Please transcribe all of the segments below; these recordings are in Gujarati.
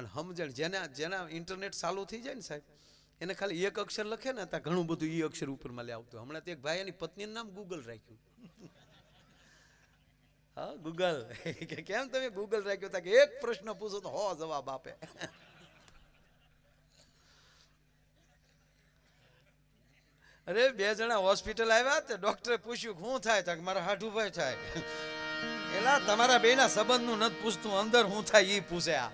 અને સમજણ જેના જેના ઇન્ટરનેટ ચાલુ થઈ જાય ને સાહેબ, એને ખાલી એક અક્ષર લખે ને ત્યાં ઘણું બધું એ અક્ષર ઉપરમાં લે આવતું. હમણાં તો એક ભાઈ એની પત્નીનું નામ ગૂગલ રાખ્યું. હા ગૂગલ. કેમ તમે ગૂગલ રાખ્યો? તા કે એક પ્રશ્ન પૂછો તો 100 જવાબ આપે. અરે 2 જણા હોસ્પિટલ આવ્યા તે ડોક્ટરે પૂછ્યું શું થાય? તા કે મારા હાઠુભાઈ થાય. એલા તમારા બેના સંબંધનું નથી પૂછતું, અંદર શું થાય એ પૂછે. આ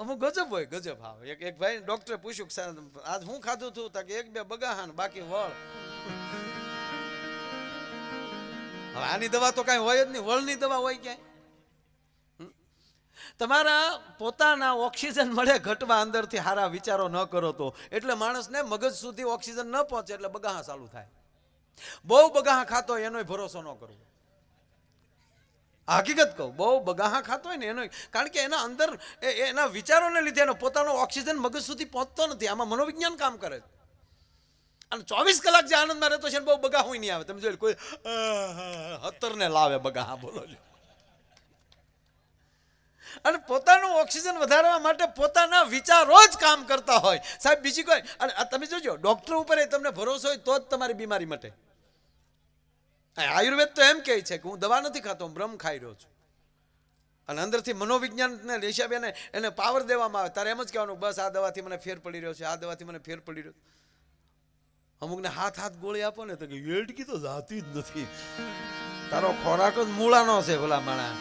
અમુક ગજબ હોય, ગજબ. હા એક ભાઈ ડોક્ટરે પૂછ્યું આજ હું ખાધું તું? તા કે 1-2 બગાહાન બાકી વળ. હવે આની દવા તો કઈ હોય જ નહીં, વળની દવા હોય ક્યાંય? તમારા પોતાના ઓક્સિજન મળે ઘટવા અંદરથી સારા વિચારો ન કરો તો, એટલે માણસને મગજ સુધી ઓક્સિજન ન પહોંચે એટલે બગાહા ચાલુ થાય. બહુ બગાહા ખાતો હોય એનો ભરોસો ન કરવો. હકીકત કહું, બહુ બગાહા ખાતો હોય ને એનો, કારણ કે એના અંદર એના વિચારોને લીધે એનો પોતાનો ઓક્સિજન મગજ સુધી પહોંચતો નથી. આમાં મનોવિજ્ઞાન કામ કરે છે. અને 24 કલાક જે આનંદમાં રહેતો છે બહુ બગાહું નહીં આવે. તમે જોઈ કોઈ 17 ને લાવે બગાહા, બોલો. અને પોતાનું ઓક્સિજન વધારવા માટે પોતાના વિચારો જ કામ કરતા હોય સાહેબ, બીજી કોઈ. અને તમે જોજો ડોક્ટર ઉપર તમને ભરોસો હોય તો જ તમારી બીમારી મટે. આયુર્વેદ તો એમ કહે છે કે હું દવા નથી ખાતો, હું બ્રહ્મ ખાઈ રહ્યો છું. અને અંદરથી મનોવિજ્ઞાનને હિસાબે એને પાવર દેવામાં આવે. તારે એમ જ કહેવાનું બસ આ દવાથી મને ફેર પડી રહ્યો છે, આ દવાથી મને ફેર પડી રહ્યો. અમુકને હાથ ગોળી આપો ને તો કે વેડકી તો જાતી જ નથી, તારો ખોરાક જ મૂળાનો છે. ભલા માણા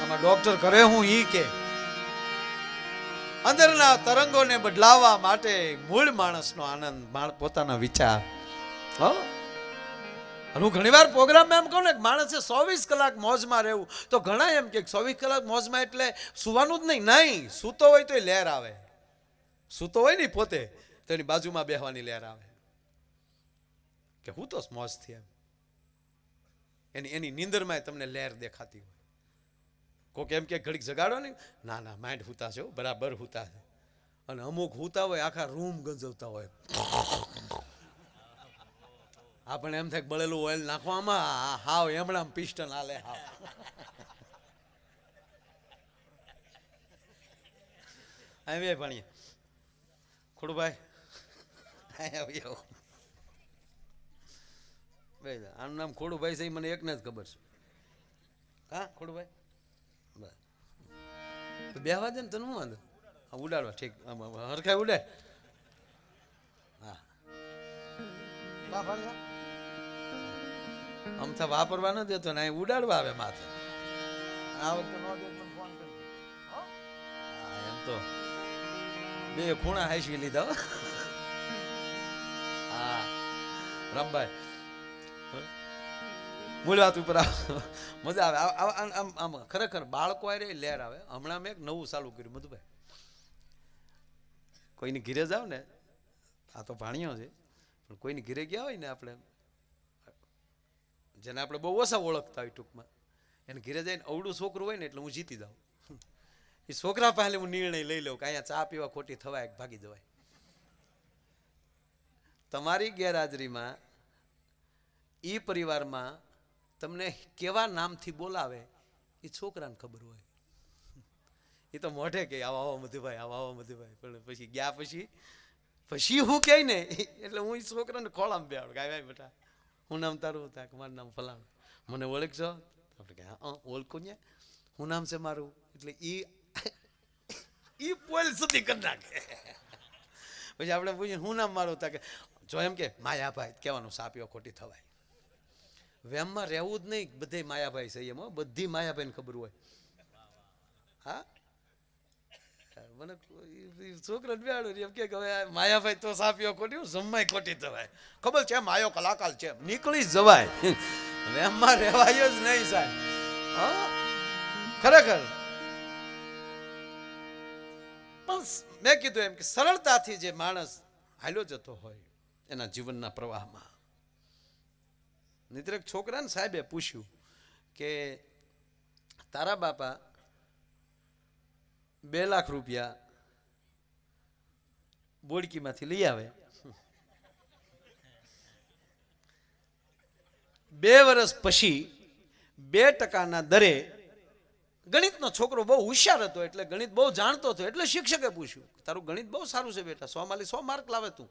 આમાં ડોક્ટર કરે હું ઈ કે અંદરના તરંગોને બદલાવવા માટે મૂળ માણસનો આનંદ પોતાના વિચાર. હું ઘણીવાર પ્રોગ્રામમાં એમ કહું ને માણસે 24 કલાક મોજમાં રહેવું, તો ઘણા એમ કે 24 કલાક મોજમાં એટલે સુવાનું જ નહીં. સૂતો હોય તો લહેર આવે, સૂતો હોય ને પોતે તો એની બાજુમાં બેહવાની લહેર આવે કે હું તો મોજથી એમ. એની નીંદરમાં તમને લહેર દેખાતી હોય. કોક એમ કે ઘડીક જગાડો ને, ના ના માઇન્ડ હુતા છે, બરાબર હુતા છે. અને અમુક હુતા હોય આખા રૂમ ગંજવતા હોય. આપણે એમ થાય બળેલું ઓઇલ નાખવામાં, હાવ એમણામ પિસ્ટન હાલે. હાવ આવી ભણીએ ખોડુભાઈ, આનું નામ ખોડુભાઈ છે, મને એકને જ ખબર છે. હા ખોડુભાઈ બેહવા દે ને, તને શું વાંધો? ઉડાડવા ઠીક, હરખાય ઉડે. હા અમથા વાપરવા ન દેતો ને ઉડાડવા આવે માથે. આ વખતે નો દે મને ફોન કરી. એમ તો 2 ખૂણા હાંસવી લીધા. હા રમભાઈ મૂળ વાત ઉપર મજા આવે. આમ ખરેખર બાળકો આરે લહેર આવે. હમણાં મેં એક નવું ચાલુ કર્યું મધુભાઈ, કોઈની ઘીરે જાવ ને, આ તો ભાણિયો છે પણ કોઈની ઘીરે ગયા હોય ને આપણે, જેને આપણે બહુ ઓછા ઓળખતા હોય ટૂંકમાં, એને ઘીરે જઈને અવડું છોકરું હોય ને એટલે હું જીતી જાઉં. એ છોકરા પાસે હું નિર્ણય લઈ લઉં કે અહીંયા ચા પીવા ખોટી થવાય ભાગી જવાય. તમારી ગેરહાજરીમાં એ પરિવારમાં તમને કેવા નામથી બોલાવે એ છોકરાને ખબર હોય. એ તો મોઢે કે આવા આવો મધુભાઈ, આવા આવો મધુભાઈ, પણ પછી ગયા પછી હું કહે ને એટલે હું છોકરાને ખોળામાં બેહાડું કે ભાઈ બેટા હું નામ તારું? હતા મારું નામ ફલાણું. મને ઓળખજો? આપણે કે હા ઓળખું ને, હું નામ છે મારું? એટલે ઈ પોલ સુધી કરી નાખે. પછી આપણે પૂછીએ હું નામ મારું? હતા કે જો એમ કે માયાભાઈ કહેવાનું, સાપીઓ ખોટી થવાય. વેમમાં રહેવું જ નહીં, બધે માયાભાઈ છે એમ, બધી માયાભાઈને ખબર હોય. હા મને છોકરાને બેહાડું એમ કે હવે માયાભાઈ તો સાપીઓ ખોટી, જમવાય ખોટી થવાય. ખબર છે માયો કલાકાર છે, નીકળી જવાય. વેમમાં રહેવાય જ નહીં સાહેબ. ખરેખર પણ મેં કીધું એમ કે સરળતાથી જે માણસ હાલ્યો જતો હોય એના જીવનના પ્રવાહમાં, નહીતર એક છોકરાને સાહેબે પૂછ્યું કે તારા બાપા 2 લાખ રૂપિયા બોડકીમાંથી લઈ આવે, 2 વર્ષ પછી 2% દરે ગણિતનો છોકરો બહુ હોશિયાર હતો, એટલે ગણિત બહુ જાણતો હતો. એટલે શિક્ષકે પૂછ્યું, તારું ગણિત બહુ સારું છે બેટા, 100 માંથી 100 માર્ક લાવે તું,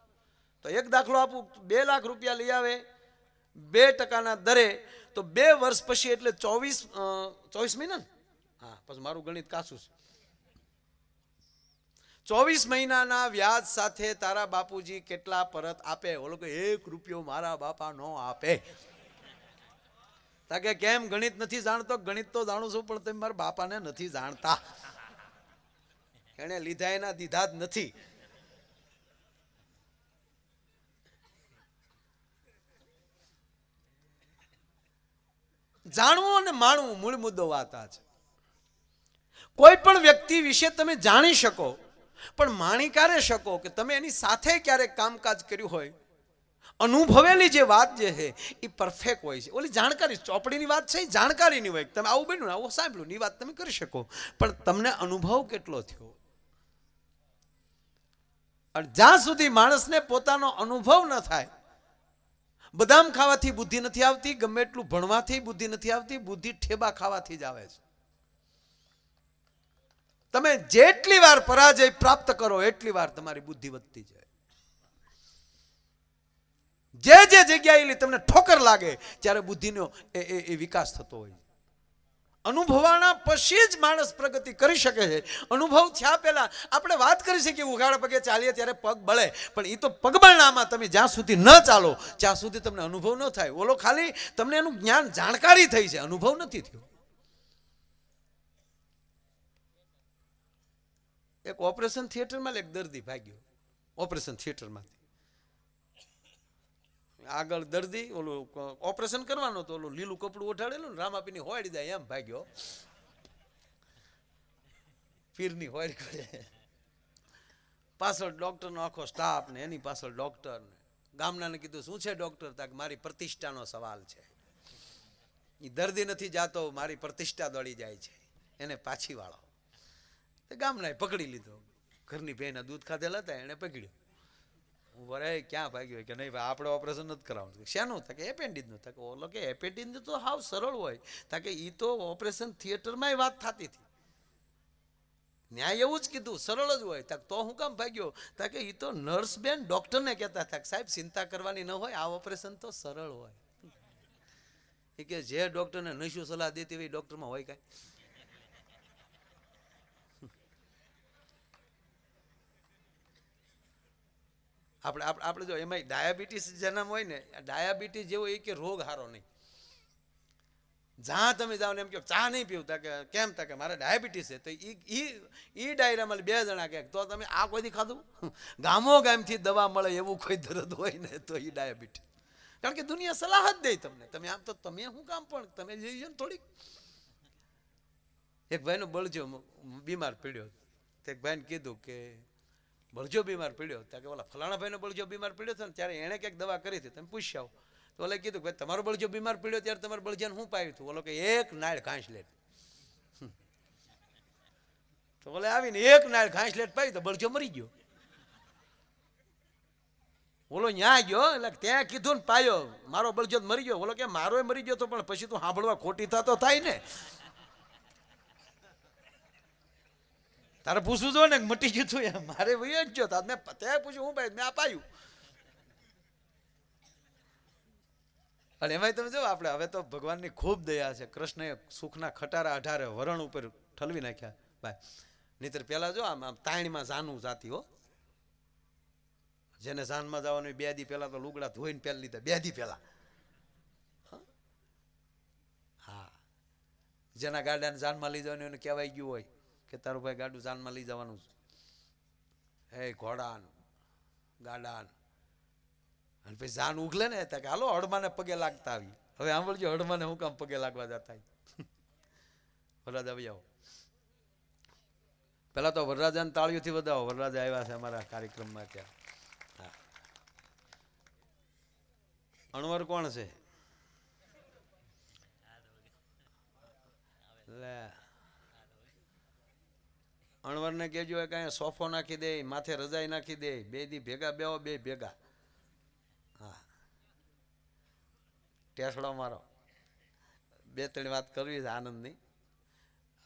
તો એક દાખલો આપું, 2 લાખ રૂપિયા લઈ આવે 2% દરે, તો 2 વર્ષ પછી એટલે 24 મહિના, હા પછી મારું ગણિત કાચું છે, 24 મહિનાના વ્યાજ સાથે તારા બાપુજી કેટલા પરત આપે? ઓલો કે 1 રૂપિયો મારા બાપા નો આપે. તાકે કેમ ગણિત નથી જાણતો? ગણિત તો જાણું છું, પણ તમે મારા બાપાને નથી જાણતા. એને લીધા એના દીધા જ નથી. જાણવું અને માણવું મૂળ મુદ્દો વાત આ છે. કોઈ પણ વ્યક્તિ વિશે તમે જાણી શકો, પણ માણી ક્યારે શકો કે તમે એની સાથે ક્યારેક કામકાજ કર્યું હોય, અનુભવેલી જે વાત જે છે એ પરફેક્ટ હોય છે. ઓલી જાણકારી ચોપડીની વાત છે, એ જાણકારીની હોય, તમે આવું બન્યું આવું સાંભળ્યું ની વાત તમે કરી શકો, પણ તમને અનુભવ કેટલો થયો? અને જ્યાં સુધી માણસને પોતાનો અનુભવ ન થાય, બદામ ખાવાથી બુદ્ધિ નથી આવતી, ગમે એટલું ભણવાથી બુદ્ધિ નથી આવતી, બુદ્ધિ ઠેબા ખાવાથી જ આવે છે. તમે જેટલી વાર પરાજય પ્રાપ્ત કરો એટલી વાર તમારી બુદ્ધિ વધતી જાય. જે જગ્યાએ તમને ઠોકર લાગે ત્યારે બુદ્ધિનો એ વિકાસ થતો હોય. અનુભવાના પછી જ માણસ પ્રગતિ કરી શકે છે. અનુભવ થયા પહેલા આપણે વાત કરી શકીએ ઉઘાડા પગે ચાલીએ ત્યારે પગ બળે, પણ એ તો પગબળનામાં તમે જ્યાં સુધી ન ચાલો ત્યાં સુધી તમને અનુભવ ન થાય. ઓલો ખાલી તમને એનું જ્ઞાન જાણકારી થઈ છે, અનુભવ નથી થયો. એક ઓપરેશન થિયેટરમાં એક દર્દી ભાગ્યો, ઓપરેશન થિયેટરમાંથી આગળ દર્દી ઓલું ઓપરેશન કરવાનું તો ઓલું લીલું કપડું ઓઢાડેલું ને રામાપીની હોડી જાય એમ ભાગ્યો, પીરની હોડ કરે. પાછળ ડોક્ટરનો આખો સ્ટાફ ને એની પાછળ ડોક્ટર ને ગામનાને કીધું શું છે ડોક્ટર? તાક મારી પ્રતિષ્ઠાનો સવાલ છે. એ દર્દી નથી જાતો, મારી પ્રતિષ્ઠા દોડી જાય છે, એને પાછી વાળો. ગામનાએ પકડી લીધો, ઘરની ભેના દૂધ ખાધેલા હતા એને પકડ્યો. વરે ક્યાં ભાગ્યો કે નહીં ભાઈ આપણે ઓપરેશન નથી કરાવવાનું. શેનું? થાય કે એપેન્ડિસનું. થાય કે ઓલો કે એપેન્ડિસ તો હાવ સરળ હોય. થાય કે એ તો ઓપરેશન થિયેટરમાં વાત થતી હતી, ન્યાય એવું જ કીધું સરળ જ હોય. તો હું કામ ભાગ્યો? થાય કે એ તો નર્સ બેન ડોક્ટરને કહેતા હતા સાહેબ ચિંતા કરવાની ન હોય, આ ઓપરેશન તો સરળ હોય. એ કે જે ડોક્ટરને નશો સલાહ દેતી હોય ડોક્ટરમાં હોય કાંઈ? આપણે જો એમાં ડાયાબિટીસ જન્મ હોય ને, ડાયાબિટીસ જેવો એ કે રોગ હારો નહીં. જ્યાં તમે જાઓ ને એમ કહો ચા નહીં પીવું, તા કે કેમ? તા કે મારે ડાયાબિટીસ છે. તો એ ડાયરામાં 2 જણા કહે તો તમે આ કોઈથી ખાધું? ગામો ગામથી દવા મળે એવું કોઈ દર્દ હોય ને તો એ ડાયાબિટીસ. કારણ કે દુનિયા સલાહ જ દે તમને. તમે આમ તો તમે શું કામ, પણ તમે જઈએ ને થોડીક. એક ભાઈનો બળજો બીમાર પડ્યો, તો એક ભાઈને કીધું કે બળજો બીમાર પડ્યો. ત્યાં કે ઓલા ફલાણા ભાઈનો બળજો બીમાર પડ્યો હતો ને ત્યારે એણે કંઈક દવા કરી હતી, તમે પૂછી આવો. તો ઓલે કીધું ભાઈ તમારો બળજો બીમાર પડ્યો ત્યારે તમારે બળજાને શું પાયું હતું? ઓલો કે 1 નાળ ઘાસલેટ. તો ઓલે આવીને 1 નાળ ઘાસલેટ પાયું તો બળજો મરી ગયો. ઓલો ન્યા ગયો એટલે ત્યાં કીધું ને પાયો મારો બળજો મરી ગયો. ઓલો કે મારો મરી ગયો તો પણ પછી તું સાંભળવા ખોટી થતો થાય ને, તારે પૂછવું જો ને મટી ગયું તું એમ. મારે વયો જ ગયો મેં ત્યાં પૂછ્યું હું ભાઈ મેં અપાયું. અને એમાંય તમે જો આપણે હવે તો ભગવાનની ખૂબ દયા છે. કૃષ્ણએ સુખના ખટારા 18 વરણ ઉપર ઠલવી નાખ્યા ભાઈ. નહીતર પેલા જો આમ તાણીમાં જાનું જાતી હો, જેને જાનમાં જવાનું 2 દી પહેલા તો લુગડા ધોઈને પહેરી લીધા, 2 દી પહેલા. હા, જેના ગાડાને જાનમાં લઈ જવાનું એને કહેવાય ગયું હોય કે તારું ભાઈ ગાડું જાનમાં લઈ જવાનું છે, હે ઘોડાન ગાડાન. અને પછી જાન ઉગલે ને કે હાલો હડમાને પગે લાગતા આવી. હવે સાંભળજો હડમાને હું કામ પગે લાગવા જતા? વરરાજા આવી આવો. પેલા તો વરરાજાને તાળીઓથી વધાવો. વરરાજા આવ્યા છે અમારા કાર્યક્રમમાં ત્યાં. હા, અણવર કોણ છે? લે અણવરને કહેજો કાંઈ સોફો નાખી દે, માથે રજાઈ નાખી દે, 2 દી ભેગા બેહો, 2 ભેગા. હા, ટેસડો મારો. 2-3 વાત કરવી છે આનંદની.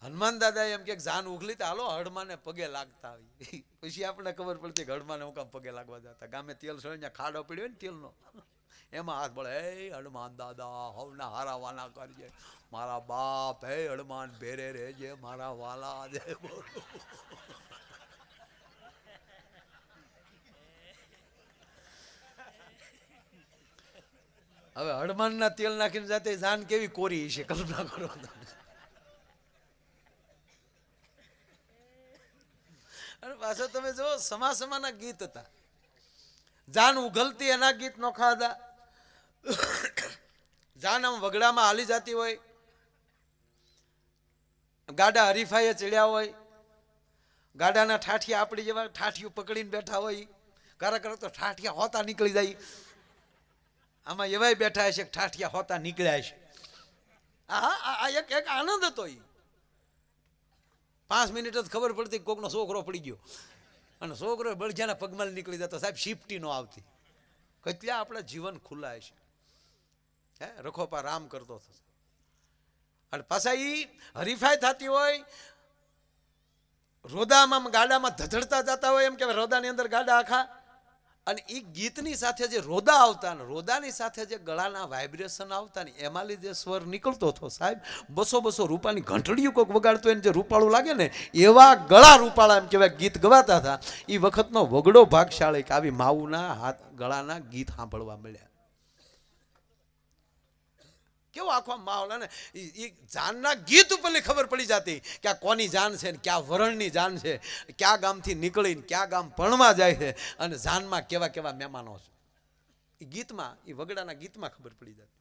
હનુમાન દાદા એમ કે જાન ઉઘલી તો હાલો હડમાને પગે લાગતા આવી. પછી આપણે ખબર પડતી કે હડમાને હું કામ પગે લાગવા જતા. ગામે તેલ સળીને ખાડો પડ્યો ને તેલનો, એમાં હાથ પડે, હે હનુમાન દાદા હવના હારા વાલા કરજે, મારા બાપ હે હનુમાન ભેરે રહેજે, મારા વાલા જય બોલો. હવે હનુમાનના તેલ નાખીને જાતે જાન કેવી કોરી છે, કલ્પના કરો. અને પાછો તમે જો સમાસમાના ગીત હતા, જાન ઉઘલતી એના ગીત નોખા હતા. જાન આમ વગડામાં હાલી જતી હોય, ગાડા હરીફાઈએ ચડ્યા હોય, ગાડાના ઠાઠિયા આપણી જેવા ઠાઠિયું પકડીને બેઠા હોય, કરે તો ઠાઠિયા હોતા નીકળી જાય. આમાં એવાય બેઠા હશે કે ઠાઠિયા હોતા નીકળ્યા છે. આ એક આનંદ હતો. 5 મિનિટ જ ખબર પડતી કોકનો છોકરો પડી ગયો, અને છોકરો બળજાના પગમાં નીકળી જતો. સાહેબ શિફ્ટી નો આવતી. કેટલા આપણા જીવન ખુલ્લા છે. હે રખોપા રામ કરતો હતો. અને પાછા એ હરીફાઈ થતી હોય, રોદામાં ગાડામાં ધધડતા જતા હોય, એમ કે રોદાની અંદર ગાડા આખા, અને એ ગીતની સાથે જે રોદા આવતા ને રોદાની સાથે જે ગળાના વાઇબ્રેશન આવતા ને એમાં લીધે સ્વર નીકળતો હતો. સાહેબ 200 રૂપિયાની ઘંટડીયું કોઈક વગાડતો એને જે રૂપાળું લાગે ને એવા ગળા રૂપાળા એમ કહેવાય ગીત ગવાતા હતા. એ વખતનો વગડો ભાગશાળી કે આવી માવુના હાથ ગળાના ગીત સાંભળવા મળ્યા. કેવો આખો માહોલ. અને એ જાનના ગીત ઉપરની ખબર પડી જતી કે આ કોની જાન છે, ક્યાં વરણની જાન છે, ક્યાં ગામથી નીકળીને ક્યાં ગામ ભણવા જાય છે, અને જાનમાં કેવા કેવા મહેમાનો છે. એ ગીતમાં, એ વગડાના ગીતમાં ખબર પડી જતી.